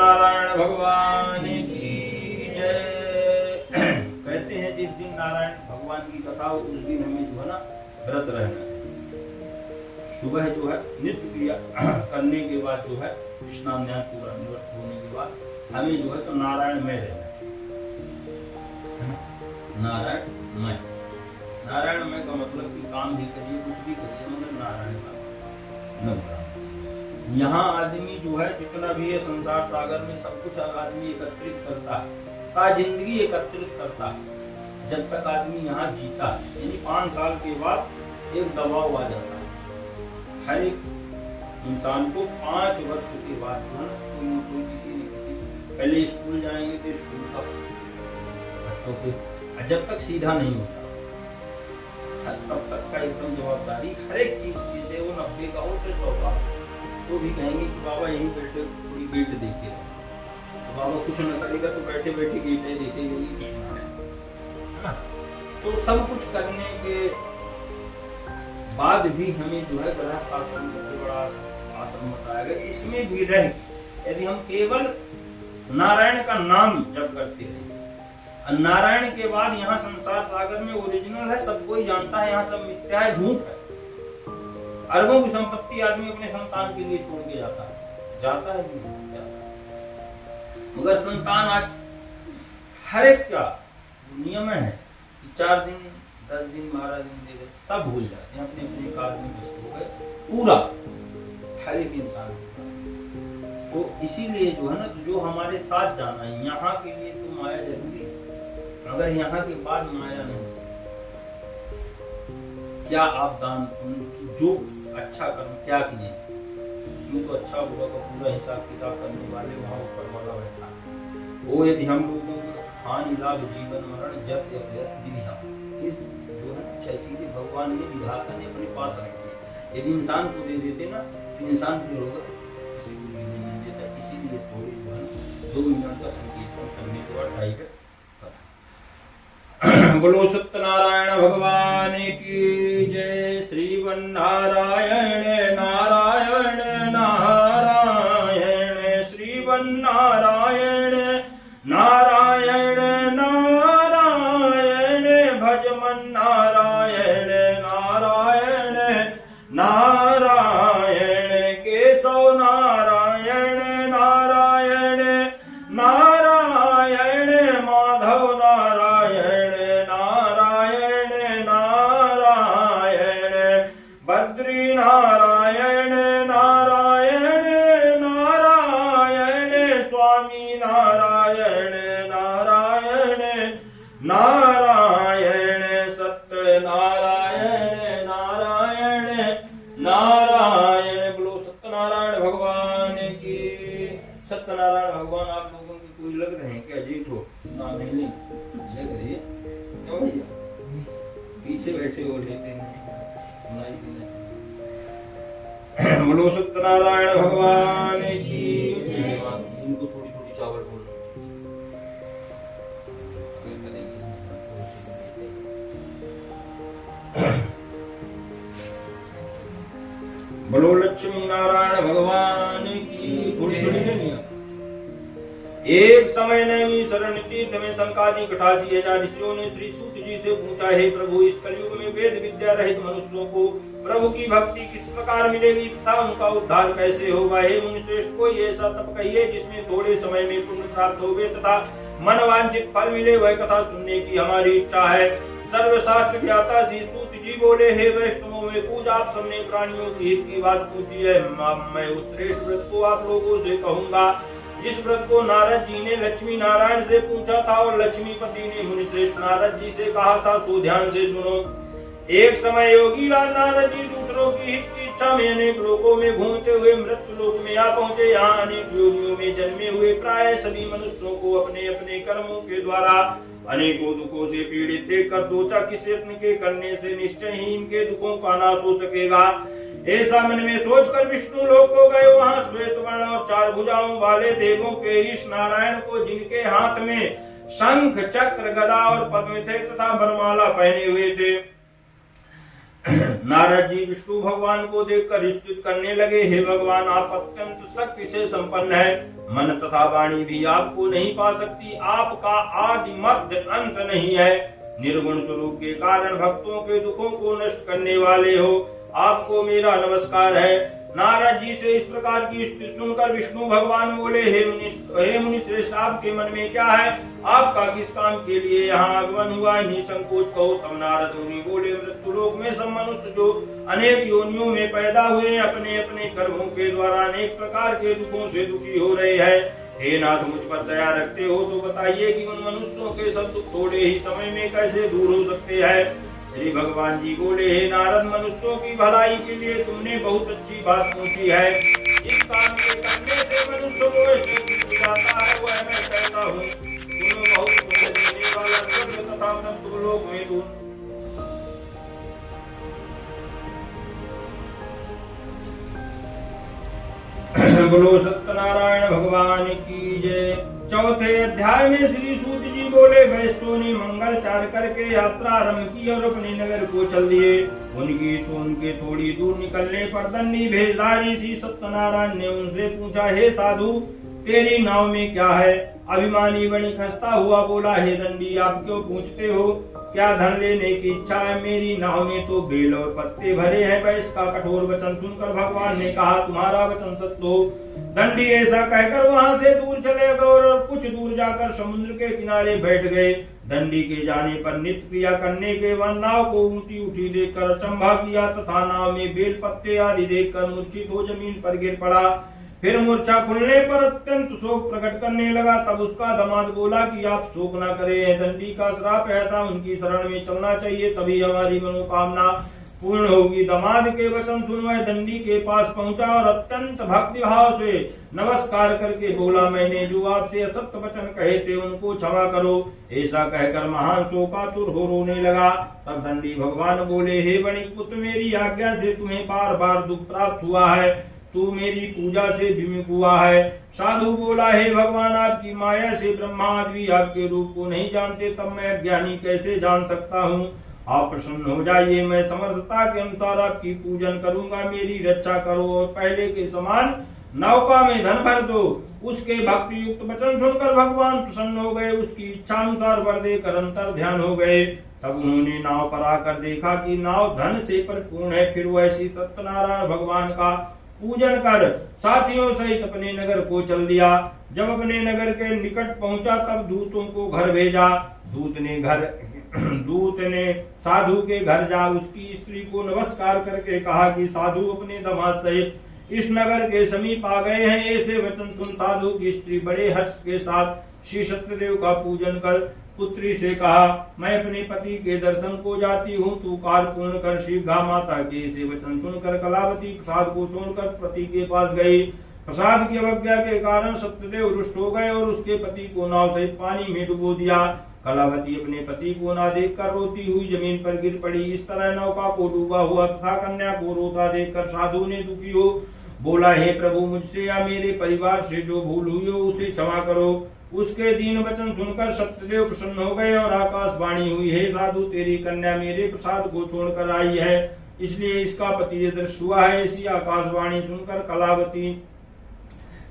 नारायण भगवान की जय। कहते हैं जिस दिन नारायण भगवान की कथा हो उस दिन हमें जो है ना व्रत रहना चाहिए। सुबह जो है नित्य क्रिया करने के बाद जो है स्नान ध्यान पूरा निवृत्त होने के बाद हमें जो है तो नारायणमय रहना चाहिए। नारायणमय, नारायणमय का मतलब कि काम भी करिए कुछ भी करिए मगर नारायण का न भूलना। यहाँ आदमी जो है जितना भी है संसार सागर में सब कुछ आदमी एकत्रित करता है का जिंदगी एकत्रित करता है जब तक आदमी यहाँ जीता है। यानी 5 साल के बाद एक दबाव आ जाता है हर एक इंसान को। 5 वर्ष के बाद जो है कोई न कोई किसी न किसी पहले स्कूल जाएंगे तो स्कूल का बच्चों के जब तक सीधा नहीं होता तब तक का एकदम जवाबदारी हर एक चीज की। वो 90 का हो फिर 100 का तो भी कहेंगे कि बाबा यहीं बैठे थोड़ी गेट देखे तो बाबा कुछ न करेगा तो बैठे बैठे गेट देखेगी। तो सब कुछ करने के बाद भी हमें जो है गृहस्थ आश्रम सबसे बड़ा आश्रम बताया गया। इसमें भी रह यदि हम केवल नारायण का नाम जप करते रहे। नारायण के बाद यहाँ संसार सागर में ओरिजिनल है, सब कोई जानता है, यहाँ सब मिथ्या है, झूठ है। अरबों की संपत्ति आदमी अपने संतान के लिए छोड़ के जाता है, जाता है कि नहीं जाता। मगर संतान आज हर एक का नियम है कि 4 दिन 10 दिन 12 दिन दे दे, सब भूल जाते हैं, अपने अपने कार्य में व्यस्त हो गए पूरा हर एक इंसान। तो इसीलिए जो है ना जो हमारे साथ जाना है यहाँ के लिए तो माया जरूरी है। अगर यहाँ के बाद माया नहीं, क्या आप दान जो अच्छा कर्म क्या किए इसमें तो अच्छा बुरा का पूरा हिसाब किताब करने वाले वहाँ ऊपर वाला बैठा है। वो यदि हम लोगों को हानि लाभ जीवन मरण जप विधा इस जो है 6 चीजें भगवान ने विधाता ने अपने पास रखी है। यदि इंसान को दे देते ना तो इंसान फिर होगा किसी को भी नहीं देता। इसीलिए थोड़ी जो है 2 मिनट का संकीर्तन करने के बाद 2.5 कथा। बोलो सत्यनारायण भगवान की जय। श्रीवन्नारायण नारायण नारायण श्रीवन्नारायण नारायण नारायण भजमन नारायण नारायण नारायण केशव नारायण नारायण नारायण माधव नारायण नारायण नारायण बद्री नारायण नारायण नारायण स्वामी नारायण नारायण नारायण सत्य नारायण नारायण नारायण। बोलो सत्यनारायण भगवान की। सत्यनारायण भगवान आप लोगों की कोई लग रहे हैं क्या? जेठ हो ना? नहीं लग रही है। क्यों भैया पीछे बैठे हो लेते नहीं सुनाई देना चाहिए। बोलो सत्यनारायण भगवान की। इनको थोड़ी थोड़ी चावल बोलना बोलो लक्ष्मी नारायण भगवान की। थोड़ी थोड़ी नहीं। एक समय नैमी शरण तीर्थ में संकादी 88,000 ऋषियों ने श्री सूत जी से पूछा, हे प्रभु इस कलयुग में वेद विद्या रहित मनुष्यों को प्रभु की भक्ति किस प्रकार मिलेगी तथा उनका उद्धार कैसे होगा? हे मुनिश्रेष्ठ कोई ऐसा तप कहिए जिसमें थोड़े समय में पुण्य प्राप्त होवे तथा मनवांछित फल मिले, वह कथा सुनने की हमारी इच्छा है। सर्वशास्त्र ज्ञाता श्री सूत जी बोले, हे वैष्णवों में पूजा आप सबने प्राणियों की हित की बात पूछी है। मैं उस श्रेष्ठ व्रत को आप लोगों से कहूंगा जिस व्रत को नारद जी ने लक्ष्मी नारायण से पूछा था और लक्ष्मीपति ने मुनिश्रेष्ठ नारद जी से कहा था, सो ध्यान से सुनो। एक समय योगी राज नारद जी दूसरों की हित की इच्छा में अनेक लोकों में घूमते हुए मृत्यु लोक में आ पहुंचे। यहाँ अनेक योनियों में जन्मे हुए प्राय सभी मनुष्यों को अपने अपने कर्मों के द्वारा अनेकों दुखों से पीड़ित देखकर सोचा किस यत्न के करने से निश्चय ही इनके दुखों का नाश हो सकेगा। ऐसा मन में सोचकर विष्णु लोक को गए। वहां श्वेत वर्ण और 4 भुजाओं वाले देवों के ईश नारायण को, जिनके हाथ में शंख चक्र गदा और पद्म थे तथा वरमाला पहने हुए थे, नारद जी विष्णु भगवान को देखकर स्तुति करने लगे, हे भगवान, आप अत्यंत शक्ति से संपन्न है, मन तथा वाणी भी आपको नहीं पा सकती, आपका आदि मध्य अंत नहीं है, निर्गुण स्वरूप के कारण भक्तों के दुखों को नष्ट करने वाले हो, आपको मेरा नमस्कार है। नारद जी से इस प्रकार की स्तुति सुनकर विष्णु भगवान बोले, हे मुनि श्रेष्ठ, आपके मन में क्या है? आपका किस काम के लिए यहाँ आगमन हुआ? निसंकोच कहो। तब नारद मुनि बोले, मृत्युलोक में सब मनुष्य जो अनेक योनियों में पैदा हुए, अपने अपने कर्मों के द्वारा अनेक प्रकार के दुखों से दुखी हो रहे हैं। हे नाथ, मुझ पर दया रखते हो तो बताइए कि उन मनुष्यों के सब दुख थोड़े ही समय में कैसे दूर हो सकते हैं? श्री भगवान जी बोले, हे नारद, मनुष्यों की भलाई के लिए तुमने बहुत अच्छी बात पूछी है। इस काम के करने से मनुष्य को ऐसे दुख जाता है, वह मैं कहता हूँ। सुनो, बहुत पुण्य देने वाला स्वर्ग तथा मृत्युलोक में दूर बोलो सत्यनारायण भगवान की जय। चौथे अध्याय में श्री सूत जी बोले, वैश्यों ने मंगलचार करके यात्रा आरंभ की और अपने नगर को चल दिए। उनके थोड़ी दूर निकलने पर दंडी भेषधारी श्री सत्यनारायण ने उनसे पूछा, हे साधु, तेरी नाव में क्या है? अभिमानी वणिक हंसता हुआ बोला, हे दंडी, आप क्यों पूछते हो? क्या धन लेने की इच्छा है? मेरी नाव में तो बेल और पत्ते भरे हैं। वैश्य का कठोर वचन सुनकर भगवान ने कहा, तुम्हारा वचन सत्य हो। दंडी ऐसा कहकर वहां से दूर चले गए और कुछ दूर जाकर समुद्र के किनारे बैठ गए। दंडी के जाने पर नित्य क्रिया करने के बाद नाव को ऊंची उठी देखकर अचंभा किया तथा नाव में बेल पत्ते आदि देखकर मूर्छित हो जमीन पर गिर पड़ा। फिर मूर्छा खुलने पर अत्यंत शोक प्रकट करने लगा। तब उसका दामाद बोला कि आप शोक न करें, दंडी का श्राप है था, उनकी शरण में चलना चाहिए, तभी हमारी मनोकामना पूर्ण होगी। दामाद के वचन सुन वह दंडी के पास पहुंचा और अत्यंत भक्ति भाव से नमस्कार करके बोला, मैंने जो आपसे असत्य वचन कहे थे उनको क्षमा करो। ऐसा कहकर महान शोकातुर हो रोने लगा। तब दंडी भगवान बोले, हे वणिक पुत्र, मेरी आज्ञा से तुम्हें बार बार दुख प्राप्त हुआ है, तू मेरी पूजा से विमुख हुआ है। साधु बोला, हे भगवान, आपकी माया से ब्रह्मा आदि आपके रूप को नहीं जानते, तब मैं अज्ञानी कैसे जान सकता हूँ? आप प्रसन्न हो जाइए, मैं समर्थता के अनुसार आपकी पूजन करूंगा, मेरी रक्षा करो और पहले के समान नौका में धन भर दो। उसके भक्ति युक्त वचन सुनकर भगवान प्रसन्न हो गए, उसकी इच्छा अनुसार वर देकर अंतर ध्यान हो गए। तब उन्होंने नाव पर आकर देखा कि नाव धन से परिपूर्ण है। फिर वैसी सत्यनारायण भगवान का पूजन कर साथियों सहित अपने नगर को चल दिया। जब अपने नगर के निकट पहुंचा तब दूतों को घर भेजा। दूत ने साधु के घर जा उसकी स्त्री को नमस्कार करके कहा कि साधु अपने दामाद सहित इस नगर के समीप आ गए हैं। ऐसे वचन सुन साधु की स्त्री बड़े हर्ष के साथ श्री सत्यदेव का पूजन कर पुत्री से कहा, मैं अपने पति के दर्शन को जाती हूँ, तू कार्य पूर्ण कर शीघ्र। माता के ऐसे वचन सुनकर कलावती प्रसाद को छोड़कर पति के पास गई। प्रसाद की अवज्ञा के कारण सत्यदेव रुष्ट हो गए और उसके पति को नाव सहित पानी में डुबो दिया। कलावती अपने पति को ना देखकर रोती हुई जमीन पर गिर पड़ी। इस तरह नौका को डूबा हुआ तथा कन्या को रोता देखकर साधु ने दुखी हो बोला, हे प्रभु, मुझसे या मेरे परिवार से जो भूल हुई हो उसे क्षमा करो। उसके दीन वचन सुनकर सत्यदेव प्रसन्न हो गए और आकाशवाणी हुई, हे साधु, तेरी कन्या मेरे प्रसाद को छोड़कर आई है, इसलिए इसका पति दृष्ट हुआ है। ऐसी आकाशवाणी सुनकर कलावती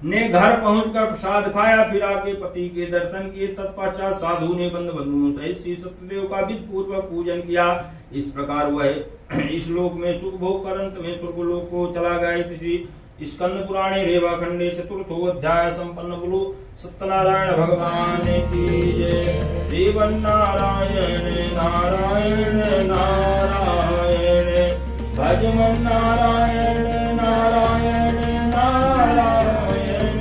ने घर पहुंचकर प्रसाद खाया, फिर आके पति के दर्शन किए। तत्पश्चात साधु ने बंधुओं सहित श्री सत्यदेव का विधि पूर्वक पूजन किया। इस प्रकार वह इस लोक में सुख भोग कर अंत में स्वर्गलोक को चला गया। स्कंद पुराणे रेवा खंडे चतुर्थो अध्याय संपन्न। बोलो सत्यनारायण भगवान की जय। श्रीमन्नारायण नारायण नारायण भजमन नारायण नारायण नारायण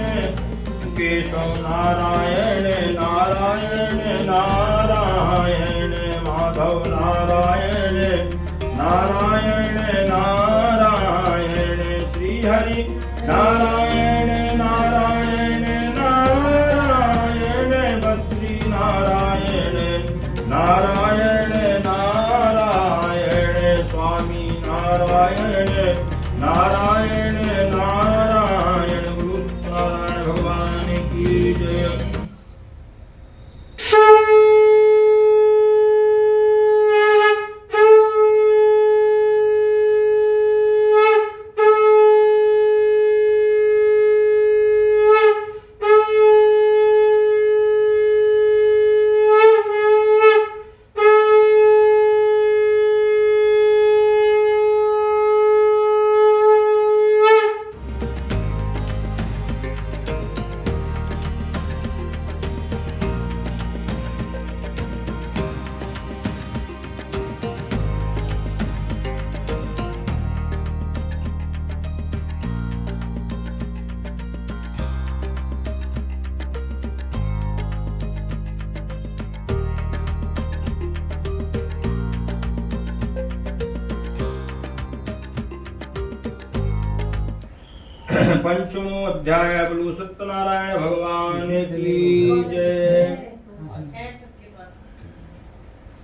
केशव नारायण नारायण नारायण माधव नारायण नारायण नारायण श्री हरि नारायण नारायण नारायण बद्री नारायण नारायण नारायण स्वामी नारायण नारायण नारायण। गुरु नारायण भगवान की जय। पंचमो अध्याय। बोलो सत्यनारायण भगवान की जय।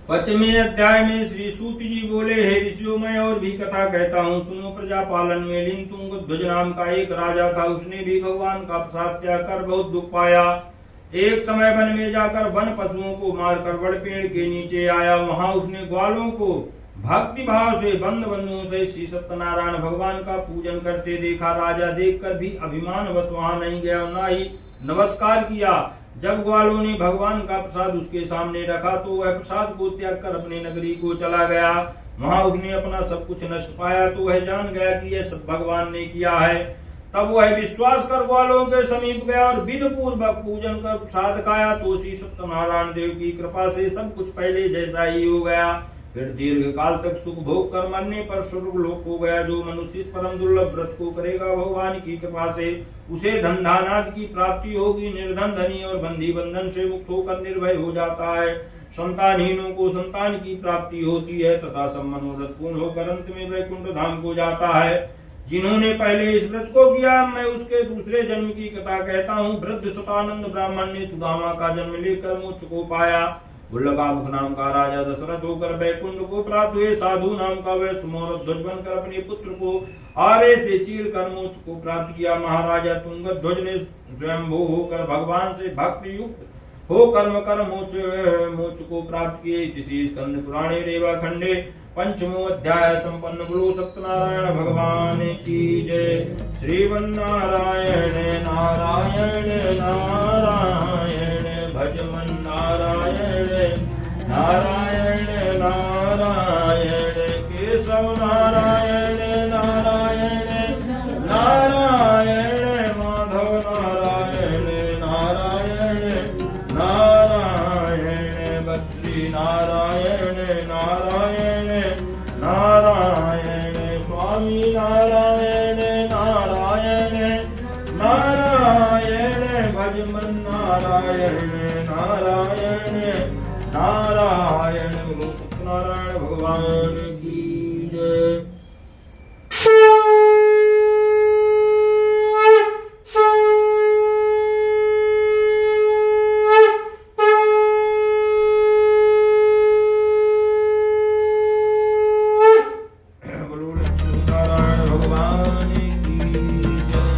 पचमे अध्याय में श्री सूत जी बोले, हे ऋषियों, मैं और भी कथा कहता हूँ, सुनो। प्रजा पालन में लीन तुंगध्वज नाम का एक राजा था। उसने भी भगवान का प्रसाद त्याग कर बहुत दुख पाया। एक समय वन में जाकर वन पशुओं को मारकर बड़ पेड़ के नीचे आया। वहां उसने ग्वालों को भक्ति भाव से बंद बंधुओं से श्री सत्यनारायण भगवान का पूजन करते देखा। राजा देखकर भी अभिमान वश वहां नहीं गया, न ही नमस्कार किया। जब ग्वालों ने भगवान का प्रसाद उसके सामने रखा तो वह प्रसाद को त्याग कर अपने नगरी को चला गया। वहां उसने अपना सब कुछ नष्ट पाया तो वह जान गया कि यह सब भगवान ने किया है। तब वह विश्वास कर ग्वालों के समीप गया और विधि पूर्वक पूजन कर प्रसाद खाया तो श्री सत्यनारायण देव की कृपा से सब कुछ पहले जैसा ही हो गया। फिर दीर्घ काल तक सुख भोग कर मरने पर स्वर्ग लोक हो गया। जो मनुष्य इस परम दुर्लभ व्रत को करेगा, भगवान की कृपा से उसे धन धानाद की प्राप्ति होगी। निर्धन धनी और बंधी बंधन से मुक्त होकर निर्भय हो जाता है। संतानहीनों को संतान की प्राप्ति होती है तथा सब मनोरथ पूर्ण होकर अंत में वैकुंठ धाम को जाता है। जिन्होंने पहले इस व्रत को किया, मैं उसके दूसरे जन्म की कथा कहता हूँ। वृद्ध सतानंद ब्राह्मण ने सुदामा का जन्म लेकर मोक्ष को पाया। वल्लभामुख नाम का राजा दशरथ होकर वैकुंठ को प्राप्त हुए। साधु नाम का वह सुमोरथ ध्वज बनकर अपने पुत्र को आरे से चीर कर मोक्ष को प्राप्त किया। महाराजा तुंगध्वज ने स्वयंभू होकर भगवान से भक्ति युक्त हो कर्म कर मोक्ष को प्राप्त किए। इसी स्कंद पुराणे रेवा खंडे पंचमो अध्याय संपन्न। बोलो सत्यनारायण भगवान की जय। श्रीमन्नारायण नारायण नारायण भजमन नारायण नारायण नारायण केशव नारायण नारायण नारायण माधव नारायण नारायण नारायण बद्री नारायण नारायण नारायण स्वामी नारायण नारायण नारायण भजमन नारायण नारायण नारायण। बोलो सत्यनारायण भगवान की जय। बोलो सत्यनारायण भगवान की जय।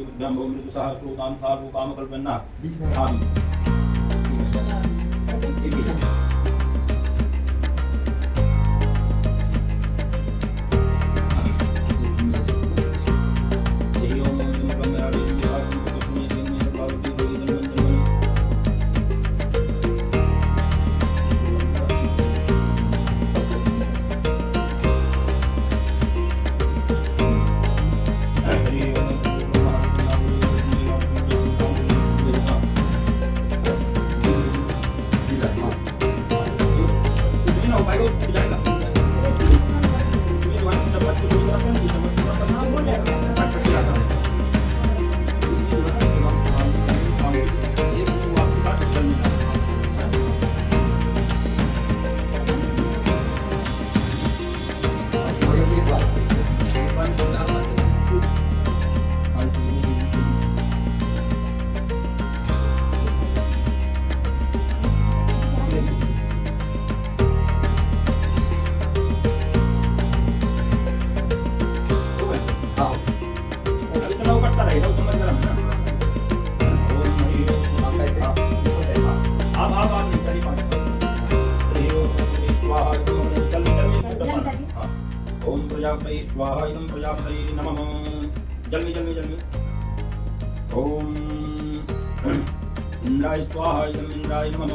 बुद्ध्यां भवमृत सहस्रो काम था वो काम कल्पना बीच में हाँ ओम प्रजापतये स्वाहा इदं प्रजापतये नमः जन्मे जन्मे जन्मे ओम इंद्राय स्वाहा इदं इंद्राय नमः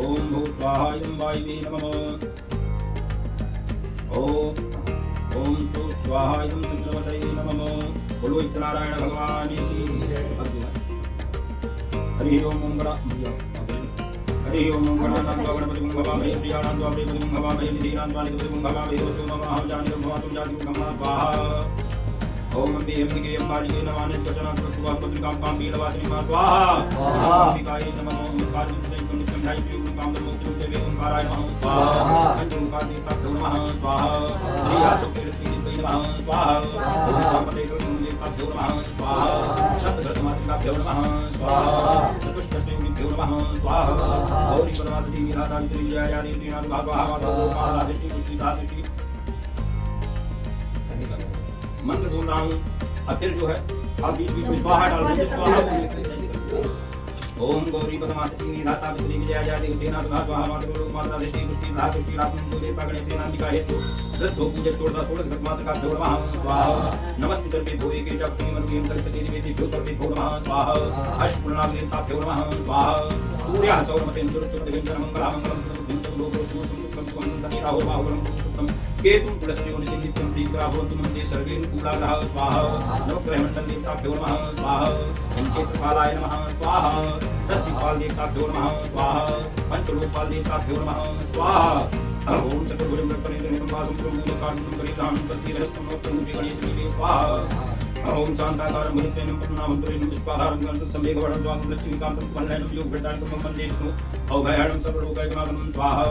ओम भू स्वाहा इदं वायवे नमः ओम सु स्वाहा इदं चंद्रमतये नमः बोलो नारायण भगवान की हरि ओम हरि ओम गणानां गणपतिं भवामहे प्रियाणां स्वामिपतिं भवामहे निधीनां स्वामिपतिं भवामहे ओम नमः जानितं भवातुं जातिं ब्रह्मा स्वाहा ओम अम्बे अम्बिके अम्बालिके नमानि वचनां स्वस्तिवास्पतिकां कां पीलवासिनी मा स्वाहा अम्बिकायै नमः ओम पार्वतीं नित्यं ध्यायति ओम कां मोक्षं देवे ओंकाराय नमः स्वाहा पंचमुखादि तत्तो नमः स्वाहा श्री आचुक्ति लक्ष्मी नमः स्वाहा ओम संपदे कृष्णदेव तत्तो नमः स्वाहा शतशतमात्रिकाभ्यो नमः स्वाहा चतुष्टयेभ्यो नमः स्वाहा गौरी परमात्मदेवी विलासावित्री विजयायादि श्रीनाथ भागवत महाराजश्री पुष्टिदासश्री मंत्र बोल रहा हूँ अब फिर जो है आप बीच बीच में स्वाहा डाल दीजिए स्वाहा ओम गौरी पद्मासती विलासावित्री विजयायादि श्रीनाथ भागवत महाराजश्री मातृदृष्टि पुष्टि राजश्री रात्मको देवता गणेश नामिका हेतु दो पूज्य 16 मात्र का देव नमः स्वाहा नमस्ते सर्वे भूरि के जपति मनुयं सरस्वती देवी भ्यो सर्वे भो नमः स्वाहा अष्टपूर्णाग्रेता भ्यो नमः स्वाहा सूर्यः सौरमतेन सुरचुपदेवेन्द्र मंगलामंगलम सुन्दरं लोकं राहो बाहुबलं सुतम केतुं तुलस्यो नित्यं प्रीतरा भवन्तु मन्दे सर्वे अनुकूलाः स्वाहा नवग्रहमण्डल देवता भ्यो नमः स्वाहा पंचेत्रपालाय नमः स्वाहा दशदिक्पाल देवता भ्यो नमः स्वाहा पंचलोकपाल देवता भ्यो नमः स्वाहा ओम चतुर्भुजं प्रकरणेन्द्रं वासं प्रभुकाण्डं परिधानं प्रतिरहस्तं नोत्तमुखे गणेशदेवे स्वाहा ओम शांताकारं भूतेनं पद्मनाभं विश्वाधारं गणसम्मेघवरं स्वामं लक्ष्मीकान्तं कल्याणं योगभटान्तं वन्दे विष्णु अभयाणं सर्वलोकैकनाथं स्वाहा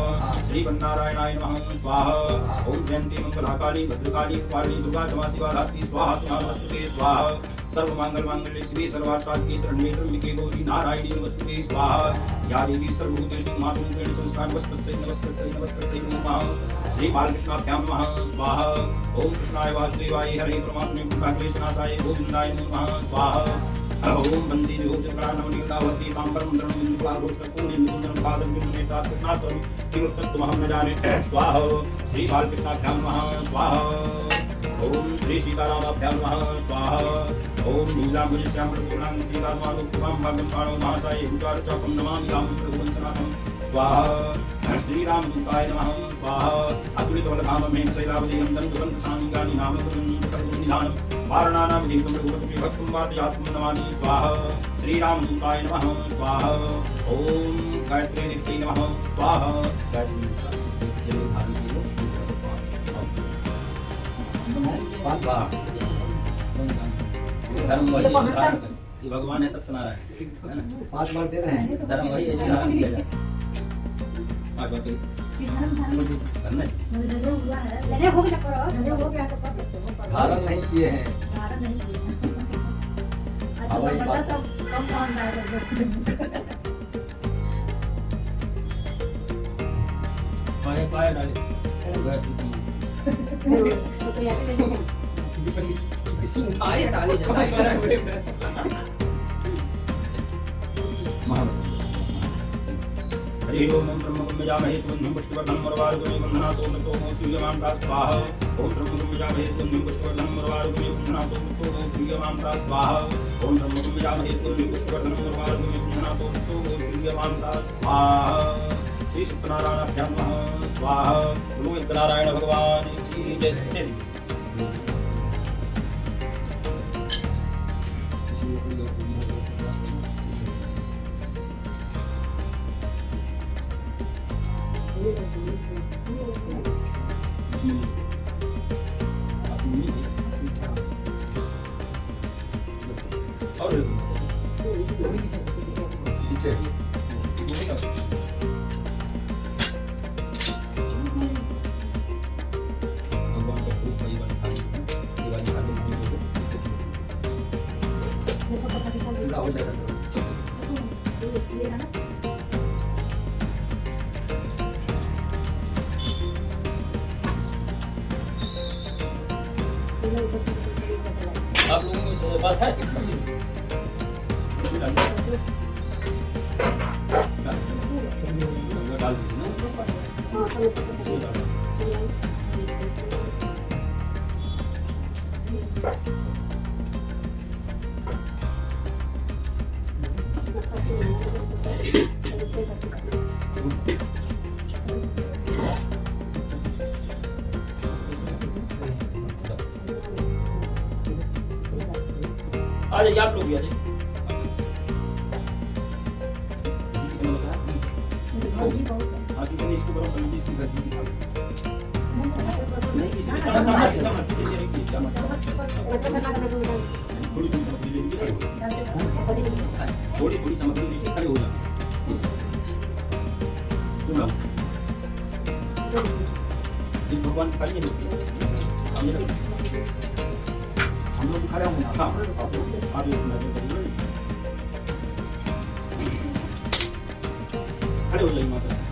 श्रीमन्नारायणाय नमः स्वाहा ओम जयन्ती मंगलाकाली भद्रकाली काली दुर्गा क्षमा शिवा धात्री स्वाहा सुनामस्तुते स्वाहा सर्वमंगलमांगल्ये शिवे सर्वार्थसाधिके शरण्ये त्र्यंबके गौरी नारायणी नमोस्तुते स्वाहा या देवी सर्वभूतेषु मातृरूपेण संस्कार नमस्तस्यै नमस्तस्यै नमस्तस्यै नमः श्री बालकृष्णाभ्यां नमः स्वाहा ओम कृष्णाय वासुदेवाय हरे परमात्मने पुण्डाक्लेशनाशाय गोविन्दाय नमः स्वाहा ओम वन्दे विभूषितकानवनीतावती ताम्बरमन्त्रं बिन्दुकुलाघोषपूर्णिं निकुञ्जनं पादं बिन्दुनेत्रात् कृष्णात्वं किमुत्तमहं न जाने स्वाहा श्री बालकृष्णाभ्यां नमः स्वाहा ओम श्री सीतारामाभ्यां नमः स्वाहा ओम नीलाम्बुजश्यामलपूर्णां सीतात्मानुक्तां भाग्यं पाणौ महासाय भूचारचापं नमामि रामं प्रभुवन्तनाथं स्वाहा श्रीरामदूताय नमः स्वाहा अतुलितबलधामं शैलावदेहं दन्तवन्तसामि गानि नामं सर्वनिधानं वारणानां देवं रघुपति भक्तं वादयात्मं नमामि स्वाहा श्रीरामदूताय नमः स्वाहा ओम गायत्री देव्यै नमः स्वाहा धर्म वही ये भगवान है सत्यनारायण है ना 5 बार दे रहे हैं धर्म वही है जो नाम किया जाता है 5 बार करना धारण नहीं किए हैं पाए डाले आए डाले हरि ओम ब्रह्म ब्रह्मजामहे त्वन्यं पुष्टिवर्धनं वरवारुगुणे वन्दनातो मृतो सूर्यमां स्वाहा ओम ब्रह्म ब्रह्मजामहे त्वन्यं पुष्टिवर्धनं वरवारुगुणे वन्दनातो मृतो सूर्यमां स्वाहा ओम ब्रह्म ब्रह्मजामहे त्वन्यं पुष्टिवर्धनं वरवारुगुणे वन्दनातो मृतो सूर्यमां स्वाहा श्री सत्यनारायणाभ्यां नमः स्वाहा बोलो सत्यनारायण भगवान की जय। और पीछे भगवान का खूब परिवार था दिवाली का पूरा हो जाएगा आप लोगों के पास है डाल दीजिए ना आ जाइए आप लोग भी आ जाइए। हाँ कितने इसको बड़ा समझिए इसकी गद्दी दिखा नहीं इसमें चमच से दे रखिए चमच थोड़ी थोड़ी चमक दीजिए खड़े हो जाए सुनो इस भगवान की खाली है हम लोग खड़े होंगे हाँ आप खड़े हो जाइए माता